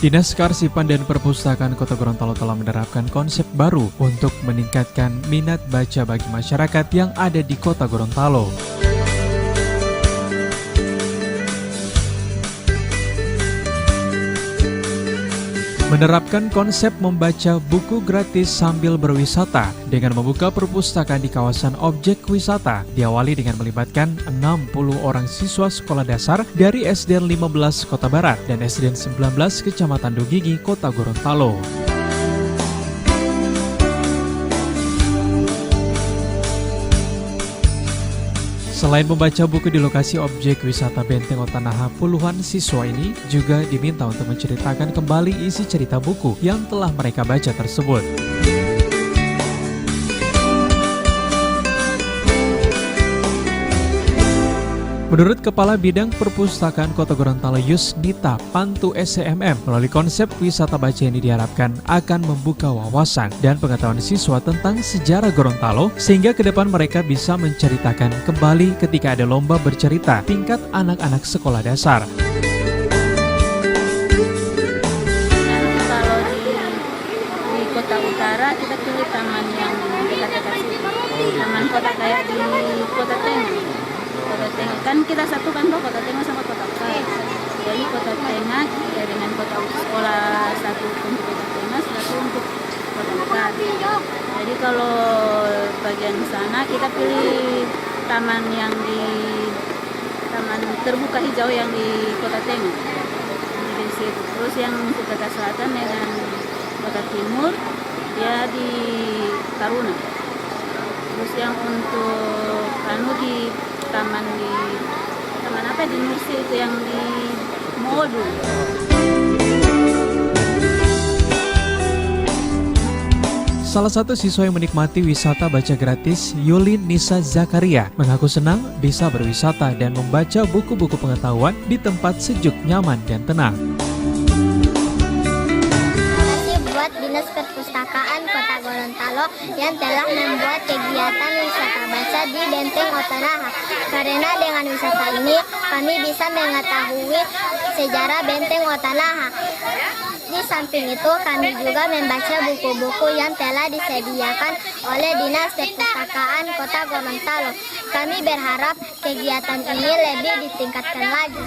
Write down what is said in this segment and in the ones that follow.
Dinas Kearsipan dan Perpustakaan Kota Gorontalo telah menerapkan konsep baru untuk meningkatkan minat baca bagi masyarakat yang ada di Kota Gorontalo. Menerapkan konsep membaca buku gratis sambil berwisata dengan membuka perpustakaan di kawasan objek wisata diawali dengan melibatkan 60 orang siswa sekolah dasar dari SDN 15 Kota Barat dan SDN 19 Kecamatan Dugigi, Kota Gorontalo. Selain membaca buku di lokasi objek wisata Benteng Otanaha, puluhan siswa ini juga diminta untuk menceritakan kembali isi cerita buku yang telah mereka baca tersebut. Menurut Kepala Bidang Perpustakaan Kota Gorontalo Yusnita Pantu SCMM, melalui konsep wisata baca ini diharapkan akan membuka wawasan dan pengetahuan siswa tentang sejarah Gorontalo sehingga ke depan mereka bisa menceritakan kembali ketika ada lomba bercerita tingkat anak-anak sekolah dasar. Kalau di Kota Utara kita pilih taman yang dekat-dekat situ. Taman kota kayak di Kota Tengah. Kota Tengah kan kita satukan tuh Kota Tengah sama Kota Utara. Jadi Kota Tengah ya dengan Kota sekolah satu untuk Kota Tengah, satu untuk Kota Utara. Jadi kalau bagian sana kita pilih taman yang di taman terbuka hijau yang di Kota Tengah. Di situ. Terus yang Kota Selatan dengan Kota Timur ya di Taruna. Terus yang untuk di taman apa di Nursi itu yang di Modu. Salah satu siswa yang menikmati wisata baca gratis, Yulin Nisa Zakaria, mengaku senang bisa berwisata dan membaca buku-buku pengetahuan di tempat sejuk, nyaman, dan tenang. Dinas Perpustakaan Kota Gorontalo yang telah membuat kegiatan wisata baca di Benteng Otanaha. Karena dengan wisata ini kami bisa mengetahui sejarah Benteng Otanaha. Di samping itu kami juga membaca buku-buku yang telah disediakan oleh Dinas Perpustakaan Kota Gorontalo. Kami berharap kegiatan ini lebih ditingkatkan lagi.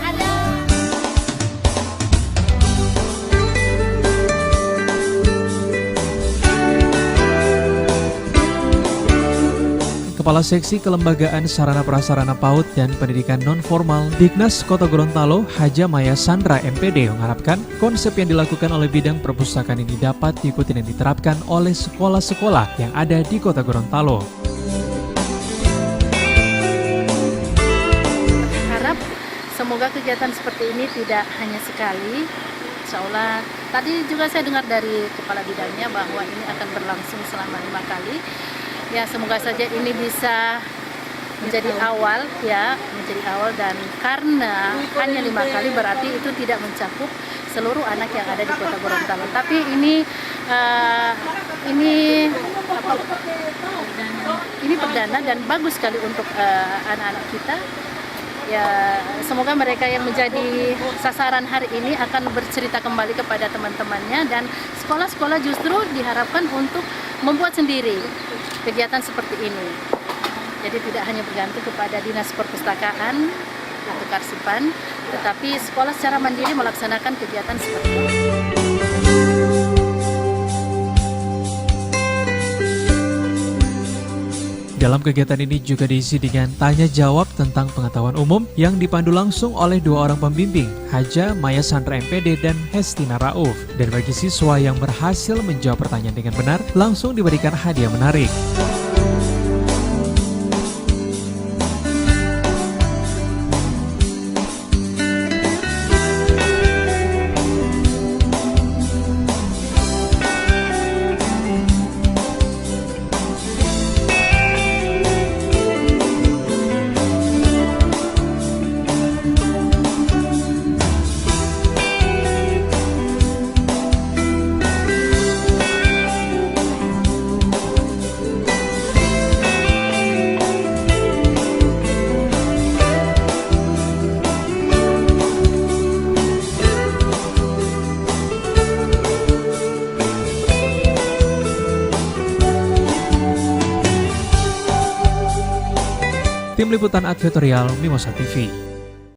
Kepala Seksi Kelembagaan Sarana Prasarana PAUD dan Pendidikan Non-Formal Dignas Kota Gorontalo, Haja Maya Sandra MPD, mengharapkan konsep yang dilakukan oleh bidang perpustakaan ini dapat diikuti dan diterapkan oleh sekolah-sekolah yang ada di Kota Gorontalo. Harap semoga kegiatan seperti ini tidak hanya sekali. Insya Allah, tadi juga saya dengar dari kepala bidangnya bahwa ini akan berlangsung selama 5 kali. Ya, semoga saja ini bisa menjadi awal dan karena hanya 5 kali berarti itu tidak mencakup seluruh anak yang ada di Kota Gorontalo. Tapi ini perdana dan bagus sekali untuk anak-anak kita. Ya, semoga mereka yang menjadi sasaran hari ini akan bercerita kembali kepada teman-temannya dan sekolah-sekolah justru diharapkan untuk membuat sendiri kegiatan seperti ini. Jadi tidak hanya bergantung kepada Dinas Perpustakaan atau Kearsipan, tetapi sekolah secara mandiri melaksanakan kegiatan seperti ini. Dalam kegiatan ini juga diisi dengan tanya jawab tentang pengetahuan umum yang dipandu langsung oleh 2 orang pembimbing, Haja Maya Sandra MPD dan Hestina Rauf. Dan bagi siswa yang berhasil menjawab pertanyaan dengan benar, langsung diberikan hadiah menarik. Tim Liputan Advertorial Mimosa TV.